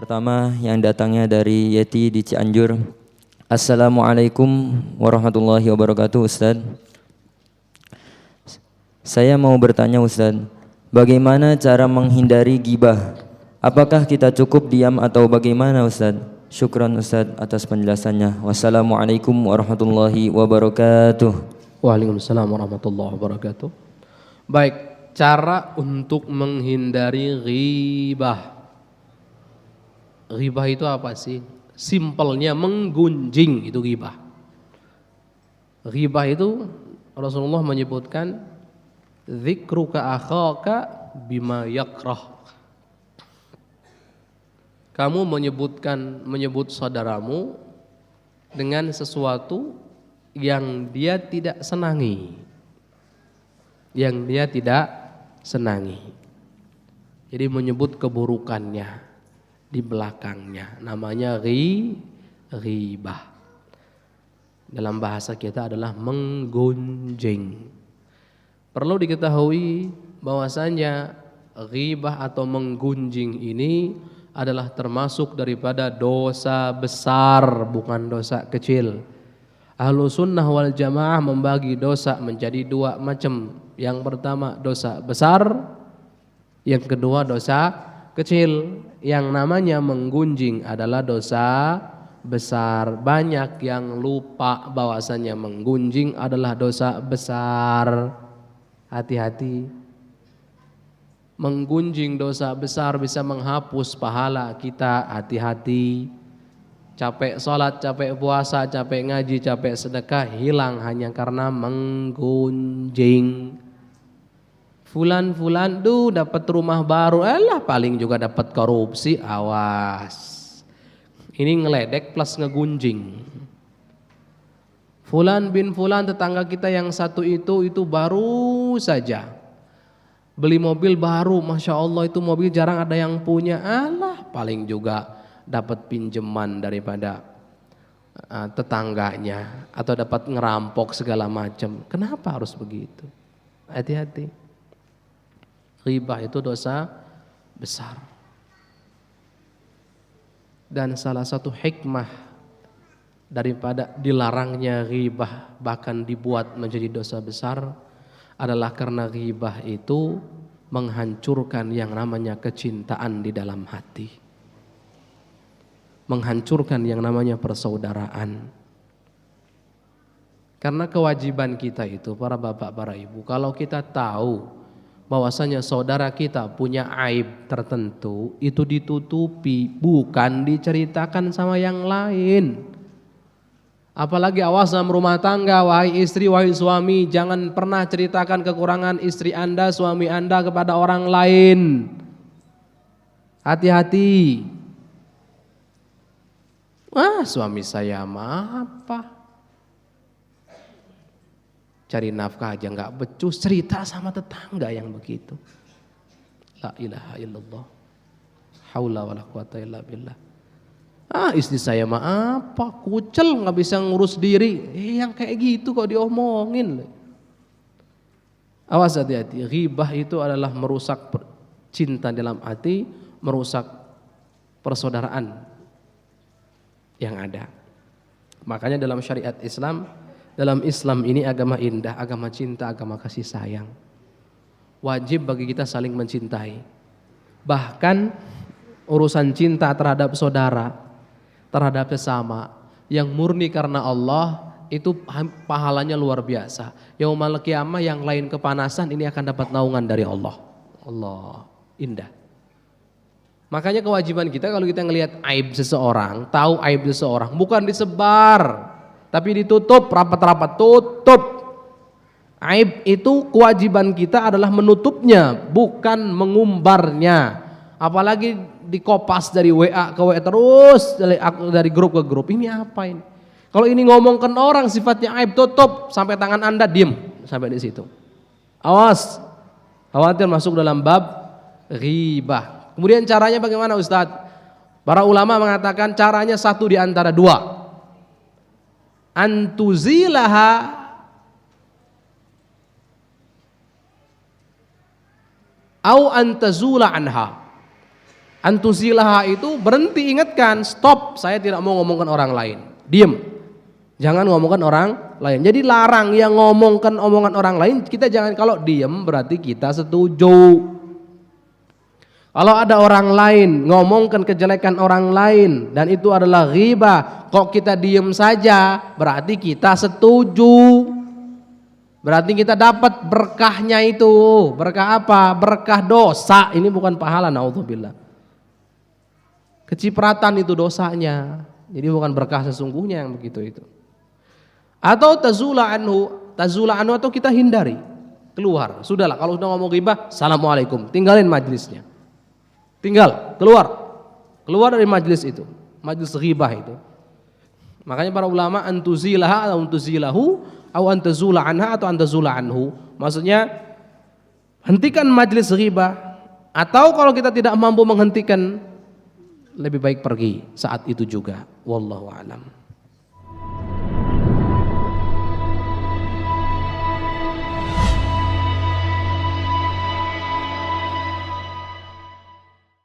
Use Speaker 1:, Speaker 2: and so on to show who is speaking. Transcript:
Speaker 1: pertama yang datangnya dari Yeti di Cianjur. Assalamualaikum warahmatullahi wabarakatuh, Ustadz. Saya mau bertanya, Ustadz, bagaimana cara menghindari ghibah? Apakah kita cukup diam atau bagaimana, Ustadz? Syukran, Ustadz, atas penjelasannya. Wassalamualaikum warahmatullahi wabarakatuh.
Speaker 2: Waalaikumsalam warahmatullahi wabarakatuh. Baik, cara untuk menghindari ghibah. Ghibah itu apa sih? Simpelnya menggunjing itu ghibah. Ghibah itu Rasulullah menyebutkan dzikruka akhaka bima yakrah. Kamu menyebut saudaramu dengan sesuatu yang dia tidak senangi. Yang dia tidak senangi. Jadi menyebut keburukannya di belakangnya, namanya ghibah. Dalam bahasa kita adalah menggunjing. Perlu diketahui bahwasanya ghibah atau menggunjing ini adalah termasuk daripada dosa besar, bukan dosa kecil. Ahlu sunnah wal jamaah membagi dosa menjadi dua macam. Yang pertama dosa besar, yang kedua dosa kecil. Yang namanya menggunjing adalah dosa besar. Banyak yang lupa bahwasanya menggunjing adalah dosa besar. Hati-hati. Menggunjing dosa besar bisa menghapus pahala kita. Hati-hati. Capek sholat, capek puasa, capek ngaji, capek sedekah hilang hanya karena menggunjing. Fulan dapat rumah baru, paling juga dapat korupsi, awas. Ini ngeledek plus ngegunjing. Fulan bin fulan tetangga kita yang satu itu baru saja beli mobil baru, masya Allah itu mobil jarang ada yang punya, paling juga dapat pinjaman daripada tetangganya atau dapat ngerampok segala macam. Kenapa harus begitu? Hati-hati. Ghibah itu dosa besar. Dan salah satu hikmah daripada dilarangnya ghibah bahkan dibuat menjadi dosa besar adalah karena ghibah itu menghancurkan yang namanya kecintaan di dalam hati. Menghancurkan yang namanya persaudaraan. Karena kewajiban kita itu para bapak, para ibu, kalau kita tahu bahwasanya saudara kita punya aib tertentu, itu ditutupi, bukan diceritakan sama yang lain. Apalagi awas dalam rumah tangga, wahai istri, wahai suami, jangan pernah ceritakan kekurangan istri Anda, suami Anda kepada orang lain. Hati-hati. Suami saya apa? Cari nafkah aja nggak becus, cerita sama tetangga yang begitu. La ilaha illallah. Haula wala quwata illa billah. Istri saya apa? Kucel, nggak bisa ngurus diri. Yang kayak gitu kok diomongin. Awas, hati-hati. Ghibah itu adalah merusak cinta dalam hati, merusak persaudaraan yang ada. Makanya dalam syariat Islam, dalam Islam ini agama indah, agama cinta, agama kasih sayang. Wajib bagi kita saling mencintai. Bahkan urusan cinta terhadap saudara, terhadap sesama yang murni karena Allah, itu pahalanya luar biasa. Yaumul qiyamah yang lain kepanasan, ini akan dapat naungan dari Allah. Allah, indah. Makanya kewajiban kita kalau kita ngelihat aib seseorang, tahu aib seseorang, bukan disebar, tapi ditutup, rapat-rapat, tutup. Aib itu kewajiban kita adalah menutupnya, bukan mengumbarnya. Apalagi dikopas dari WA ke WA terus, dari grup ke grup. Ini apa ini? Kalau ini ngomongkan orang sifatnya aib, tutup sampai tangan Anda diem sampai di situ. Awas, khawatir masuk dalam bab ghibah. Kemudian caranya bagaimana, Ustadz? Para ulama mengatakan caranya satu di antara dua. Antuzilaha au antazula anha. Antuzilaha itu berhenti, ingatkan, stop, saya tidak mau ngomongkan orang lain. Diam. Jangan ngomongkan orang lain. Jadi larang yang ngomongkan omongan orang lain, kita jangan, kalau diam berarti kita setuju. Kalau ada orang lain ngomongkan kejelekan orang lain dan itu adalah ghibah, kok kita diam saja, berarti kita setuju. Berarti kita dapat berkahnya itu. Berkah apa? Berkah dosa. Ini bukan pahala, naudzubillah. Kecipratan itu dosanya. Jadi bukan berkah sesungguhnya yang begitu itu. Atau tazula anhu atau kita hindari. Keluar. Sudahlah, kalau sudah ngomong ghibah, assalamualaikum, tinggalin majlisnya. Tinggal, keluar dari majlis itu. Majlis ghibah itu. Makanya para ulama antuzilaha atau antuzilahu atau antazula anha atau antazula anhu. Maksudnya hentikan majlis ghibah, atau kalau kita tidak mampu menghentikan, lebih baik pergi saat itu juga. Wallahu a'lam.